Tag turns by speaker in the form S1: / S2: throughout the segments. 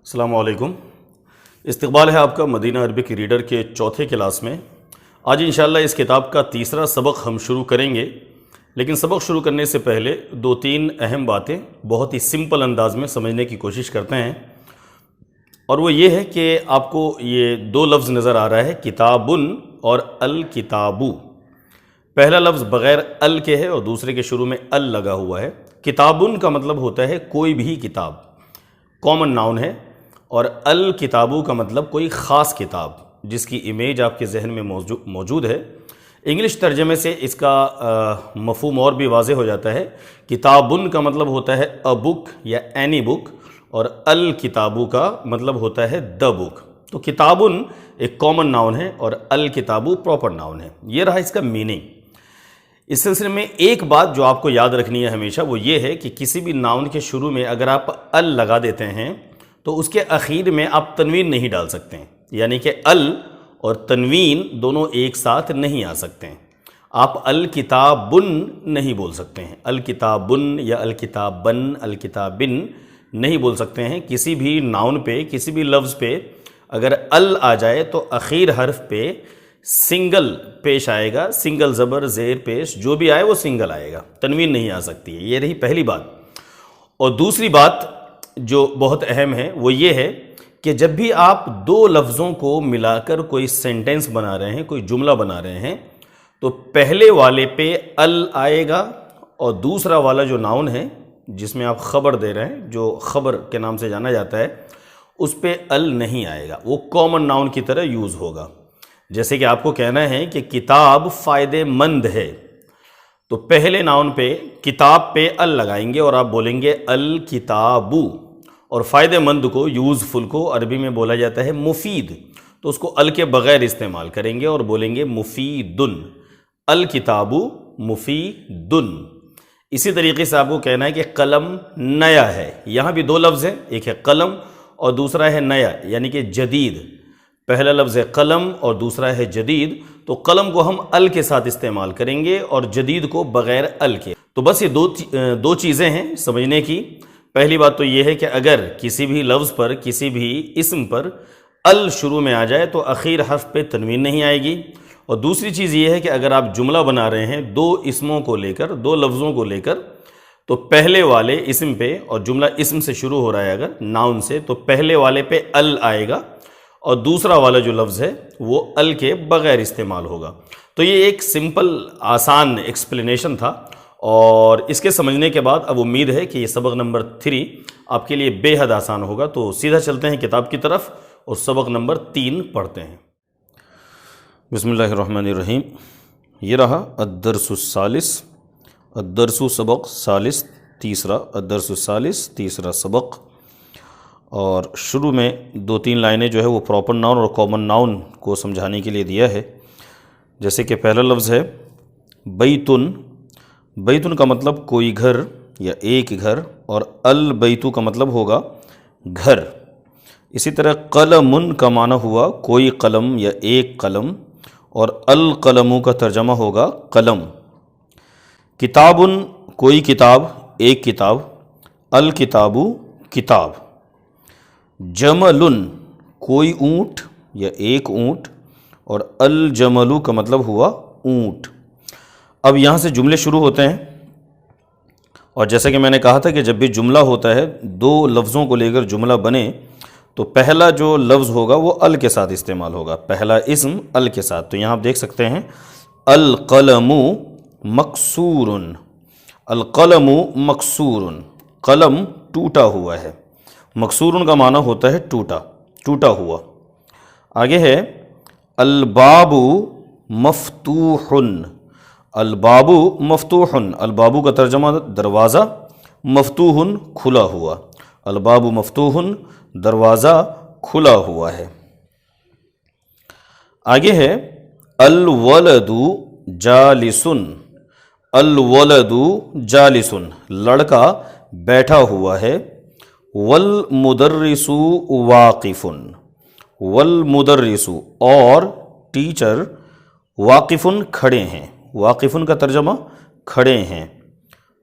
S1: السلام علیکم۔ استقبال ہے آپ کا مدینہ عربک ریڈر کے چوتھے کلاس میں۔ آج انشاءاللہ اس کتاب کا تیسرا سبق ہم شروع کریں گے، لیکن سبق شروع کرنے سے پہلے دو تین اہم باتیں بہت ہی سمپل انداز میں سمجھنے کی کوشش کرتے ہیں، اور وہ یہ ہے کہ آپ کو یہ دو لفظ نظر آ رہا ہے، کتابن اور الکتابو۔ پہلا لفظ بغیر ال کے ہے اور دوسرے کے شروع میں ال لگا ہوا ہے۔ کتابن کا مطلب ہوتا ہے کوئی بھی کتاب، کامن ناؤن ہے، اور الکتابو کا مطلب کوئی خاص کتاب جس کی امیج آپ کے ذہن میں موجود ہے۔ انگلش ترجمے سے اس کا مفہوم اور بھی واضح ہو جاتا ہے۔ کتابن کا مطلب ہوتا ہے اے بک یا اینی بک، اور الکتابو کا مطلب ہوتا ہے دا بک۔ تو کتابن ایک کامن ناؤن ہے اور الکتابو پراپر ناؤن ہے۔ یہ رہا اس کا میننگ۔ اس سلسلے میں ایک بات جو آپ کو یاد رکھنی ہے ہمیشہ، وہ یہ ہے کہ کسی بھی ناؤن کے شروع میں اگر آپ ال لگا دیتے ہیں تو اس کے اخیر میں آپ تنوین نہیں ڈال سکتے ہیں، یعنی کہ ال اور تنوین دونوں ایک ساتھ نہیں آ سکتے ہیں۔ آپ الکتابن نہیں بول سکتے ہیں، الکتابن یا الکتابن، الکتابن نہیں بول سکتے ہیں۔ کسی بھی ناؤن پہ، کسی بھی لفظ پہ اگر ال آ جائے تو اخیر حرف پہ سنگل پیش آئے گا، سنگل زبر زیر پیش جو بھی آئے وہ سنگل آئے گا، تنوین نہیں آ سکتی ہے۔ یہ رہی پہلی بات۔ اور دوسری بات جو بہت اہم ہے وہ یہ ہے کہ جب بھی آپ دو لفظوں کو ملا کر کوئی سینٹنس بنا رہے ہیں، کوئی جملہ بنا رہے ہیں، تو پہلے والے پہ ال آئے گا اور دوسرا والا جو ناؤن ہے جس میں آپ خبر دے رہے ہیں، جو خبر کے نام سے جانا جاتا ہے، اس پہ ال نہیں آئے گا، وہ کامن ناؤن کی طرح یوز ہوگا۔ جیسے کہ آپ کو کہنا ہے کہ کتاب فائدہ مند ہے، تو پہلے ناؤن پہ کتاب پہ ال لگائیں گے اور آپ بولیں گے الکتابو، اور فائدہ مند کو، یوزفل کو عربی میں بولا جاتا ہے مفید، تو اس کو ال کے بغیر استعمال کریں گے اور بولیں گے مفیدن، الکتابو مفیدن۔ اسی طریقے سے آپ کو کہنا ہے کہ قلم نیا ہے۔ یہاں بھی دو لفظ ہیں، ایک ہے قلم اور دوسرا ہے نیا، یعنی کہ جدید۔ پہلا لفظ ہے قلم اور دوسرا ہے جدید، تو قلم کو ہم ال کے ساتھ استعمال کریں گے اور جدید کو بغیر ال کے۔ تو بس یہ دو چیزیں ہیں سمجھنے کی۔ پہلی بات تو یہ ہے کہ اگر کسی بھی لفظ پر، کسی بھی اسم پر ال شروع میں آ جائے تو اخیر حرف پہ تنوین نہیں آئے گی۔ اور دوسری چیز یہ ہے کہ اگر آپ جملہ بنا رہے ہیں دو اسموں کو لے کر، دو لفظوں کو لے کر، تو پہلے والے اسم پہ، اور جملہ اسم سے شروع ہو رہا ہے اگر ناؤن سے، تو پہلے والے پہ ال آئے گا اور دوسرا والا جو لفظ ہے وہ ال کے بغیر استعمال ہوگا۔ تو یہ ایک سمپل آسان ایکسپلینیشن تھا، اور اس کے سمجھنے کے بعد اب امید ہے کہ یہ سبق نمبر 3 آپ کے لیے بے حد آسان ہوگا۔ تو سیدھا چلتے ہیں کتاب کی طرف اور سبق نمبر 3 پڑھتے ہیں۔ بسم اللہ الرحمن الرحیم۔ یہ رہا الدرس الثالث، الدرس سبق ثالث تیسرا، الدرس الثالث تیسرا سبق۔ اور شروع میں دو تین لائنیں جو ہے وہ پراپر ناؤن اور کامن ناؤن کو سمجھانے کے لیے دیا ہے۔ جیسے کہ پہلا لفظ ہے بیتن۔ بیتن کا مطلب کوئی گھر یا ایک گھر، اور البیتو کا مطلب ہوگا گھر۔ اسی طرح قلمن کا معنی ہوا کوئی قلم یا ایک قلم، اور القلمو کا ترجمہ ہوگا قلم۔ کتابن کوئی کتاب، ایک کتاب، الکتابو کتاب۔ جملن کوئی اونٹ یا ایک اونٹ، اور الجملو کا مطلب ہوا اونٹ۔ اب یہاں سے جملے شروع ہوتے ہیں، اور جیسا کہ میں نے کہا تھا کہ جب بھی جملہ ہوتا ہے، دو لفظوں کو لے کر جملہ بنے، تو پہلا جو لفظ ہوگا وہ ال کے ساتھ استعمال ہوگا، پہلا اسم ال کے ساتھ۔ تو یہاں آپ دیکھ سکتے ہیں القلم مکسور، القلم مکسور، قلم ٹوٹا ہوا ہے۔ مکسور کا معنی ہوتا ہے ٹوٹا، ٹوٹا ہوا۔ آگے ہے الباب مفتوح، الباب مفتوح، الباب کا ترجمہ دروازہ، مفتوح کھلا ہوا، الباب مفتوح دروازہ کھلا ہوا ہے۔ آگے ہے الولد جالس، الولد جالس لڑکا بیٹھا ہوا ہے۔ والمدرس واقف، والمدرس اور ٹیچر واقف کھڑے ہیں، واقف کا ترجمہ کھڑے ہیں،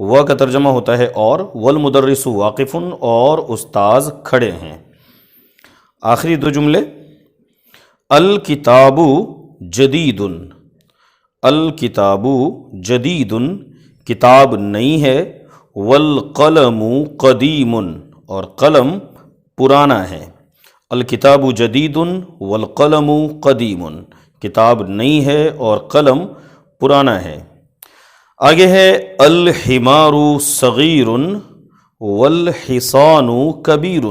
S1: و کا ترجمہ ہوتا ہے اور، والمدرس واقف اور استاذ کھڑے ہیں۔ آخری دو جملے، الکتاب جدید، الکتاب جدید کتاب نئی ہے، والقلم قدیم اور قلم پرانا ہے۔ الکتاب جدید والقلم قدیم، کتاب نئی ہے اور قلم پرانا ہے۔ آگے ہے الحمار صغیر والحصان کبیر،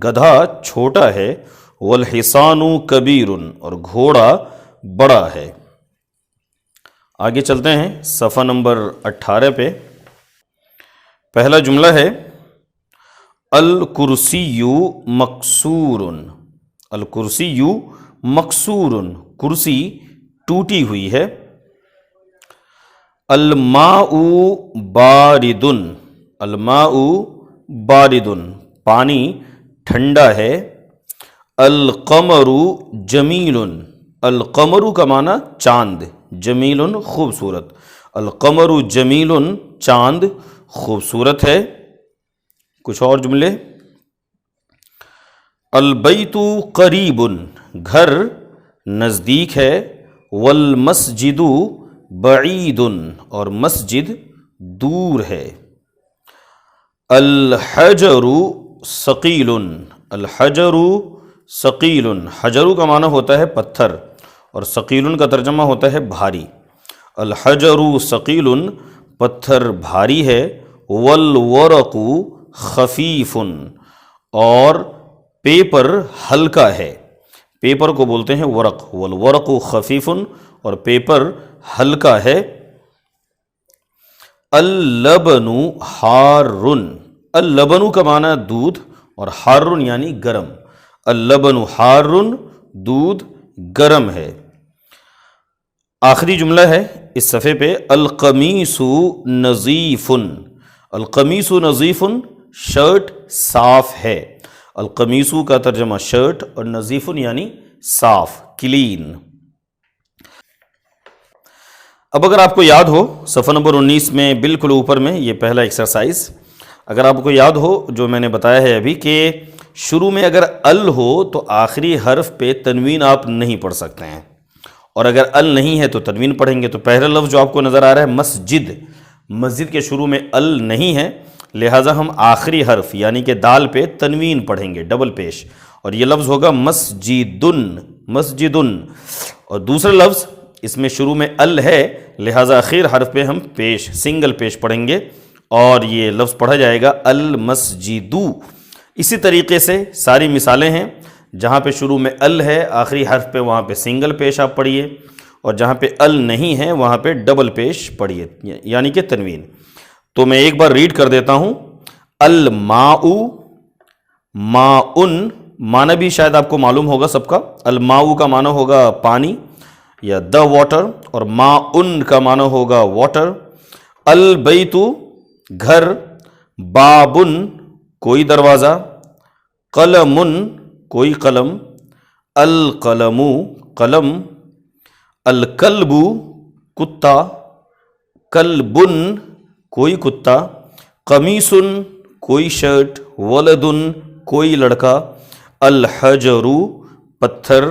S1: گدھا چھوٹا ہے، والحصان کبیر اور گھوڑا بڑا ہے۔ آگے چلتے ہیں صفحہ نمبر 18 پہ۔ پہلا جملہ ہے الکرسی مکسور، الکرسی مکسور، کرسی ٹوٹی ہوئی ہے۔ الماء بارد، الماء بارد پانی ٹھنڈا ہے۔ القمر جمیل، القمر کا معنی چاند، جمیل خوبصورت، القمر جمیل چاند خوبصورت ہے۔ کچھ اور جملے، البیت قریب گھر نزدیک ہے، والمسجد بعید اور مسجد دور ہے۔ الحجر ثقیل، الحجر ثقیل، حجر کا معنی ہوتا ہے پتھر اور ثقیل کا ترجمہ ہوتا ہے بھاری۔ الحجر ثقیل پتھر بھاری ہے۔ والورق خفیف اور پیپر ہلکا ہے، پیپر کو بولتے ہیں ورق، والورق خفیف اور پیپر ہلکا ہے۔ اللبن حار، اللبن کا معنی دودھ اور حار یعنی گرم، اللبن حار دودھ گرم ہے۔ آخری جملہ ہے اس صفحے پہ، القمیص نظیف، القمیص نظیف شرٹ صاف ہے، القمیص کا ترجمہ شرٹ اور نظیف یعنی صاف کلین۔ اب اگر آپ کو یاد ہو صفحہ نمبر 19 میں بالکل اوپر میں یہ پہلا ایکسرسائز، اگر آپ کو یاد ہو جو میں نے بتایا ہے ابھی کہ شروع میں اگر ال ہو تو آخری حرف پہ تنوین آپ نہیں پڑھ سکتے ہیں، اور اگر ال نہیں ہے تو تنوین پڑھیں گے۔ تو پہلا لفظ جو آپ کو نظر آ رہا ہے مسجد، مسجد کے شروع میں ال نہیں ہے، لہٰذا ہم آخری حرف یعنی کہ دال پہ تنوین پڑھیں گے ڈبل پیش، اور یہ لفظ ہوگا مسجدن، مسجدن۔ اور دوسرا لفظ اس میں شروع میں ال ہے، لہٰذا آخر حرف پہ ہم پیش سنگل پیش پڑھیں گے اور یہ لفظ پڑھا جائے گا المسجدو۔ اسی طریقے سے ساری مثالیں ہیں، جہاں پہ شروع میں ال ہے آخری حرف پہ وہاں پہ سنگل پیش آپ پڑھیے، اور جہاں پہ ال نہیں ہے وہاں پہ ڈبل پیش پڑھیے یعنی کہ تنوین۔ تو میں ایک بار ریڈ کر دیتا ہوں، الماء، ماءن، معنی بھی شاید آپ کو معلوم ہوگا سب کا، الماء کا معنی ہوگا پانی یا دا واٹر، اور ماءن کا معنی ہوگا واٹر۔ البیت گھر، بابن کوئی دروازہ، قلمن کوئی قلم، القلم قلم، الکلب کتا، کلبن کوئی کتا، قمیصن کوئی شرٹ، ولدن کوئی لڑکا، الحجر پتھر،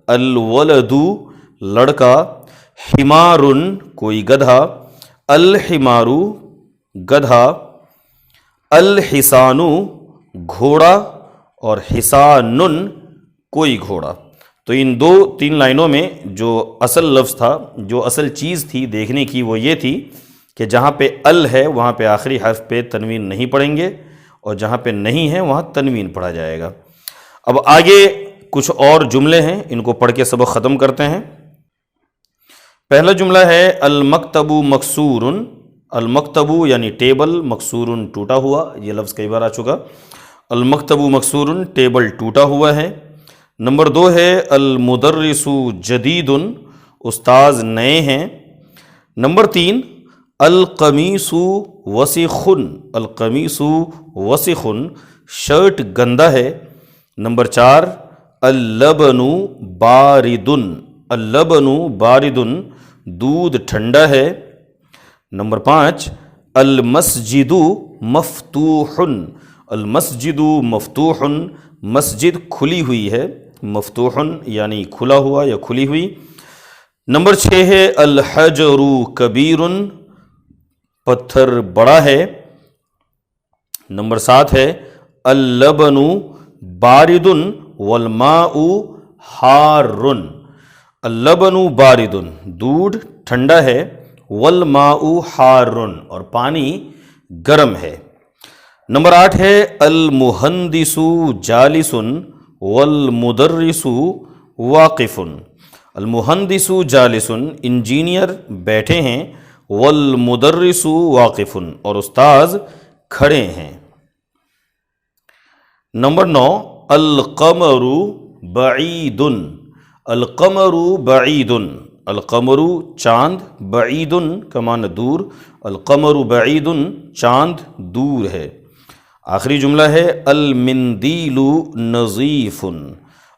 S1: الولد لڑکا، حمارن کوئی گدھا، الحمار گدھا، الحصان گھوڑا اور حصانن کوئی گھوڑا۔ تو ان دو تین لائنوں میں جو اصل لفظ تھا، جو اصل چیز تھی دیکھنے کی، وہ یہ تھی کہ جہاں پہ ال ہے وہاں پہ آخری حرف پہ تنوین نہیں پڑھیں گے، اور جہاں پہ نہیں ہے وہاں تنوین پڑھا جائے گا۔ اب آگے کچھ اور جملے ہیں، ان کو پڑھ کے سبق ختم کرتے ہیں۔ پہلا جملہ ہے المکتب مکسور، المکتب یعنی ٹیبل، مکسور ٹوٹا ہوا، یہ لفظ کئی بار آ چکا، المکتب مکسور ٹیبل ٹوٹا ہوا ہے۔ نمبر 2 ہے المدرس جدید، استاذ نئے ہیں۔ نمبر 3 القمیص وسخ، القمیص وسخ شرٹ گندا ہے۔ نمبر 4 اللبن بارد، اللبن بارد دودھ ٹھنڈا ہے۔ نمبر 5 المسجد مفتوح، المسجد مفتوح مسجد کھلی ہوئی ہے، مفتوحن یعنی کھلا ہوا یا کھلی ہوئی۔ نمبر 6 ہے الحجر کبیر، پتھر بڑا ہے۔ نمبر 7 ہے اللبن بارد والماء حار، اللبن بارد دودھ ٹھنڈا ہے، والماء حار اور پانی گرم ہے۔ نمبر 8 ہے المہندس جالس والمدرس واقف، المہندس جالس انجینئر بیٹھے ہیں، والمدرس واقف اور استاذ کھڑے ہیں۔ نمبر 9 القمر بعید، القمر بعید، القمر چاند، بعید کا معنی دور، القمر بعید چاند دور ہے۔ آخری جملہ ہے المندیل نظیف،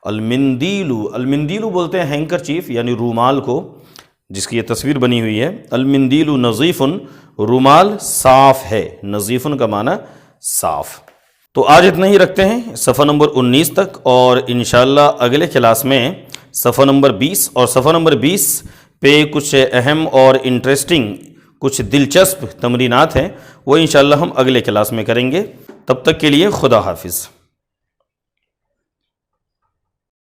S1: المندیل، المندیل بولتے ہیں ہینکر چیف یعنی رومال کو، جس کی یہ تصویر بنی ہوئی ہے۔ المندیل نظیف، رومال صاف ہے، نظیف کا معنی صاف۔ تو آج اتنا ہی رکھتے ہیں صفحہ نمبر 19 تک، اور انشاءاللہ اگلے کلاس میں صفحہ نمبر 20 اور صفحہ نمبر 20 پہ کچھ اہم اور انٹرسٹنگ کچھ دلچسپ تمرینات ہیں، وہ انشاءاللہ ہم اگلے کلاس میں کریں گے۔ تب تک کے لیے خدا حافظ۔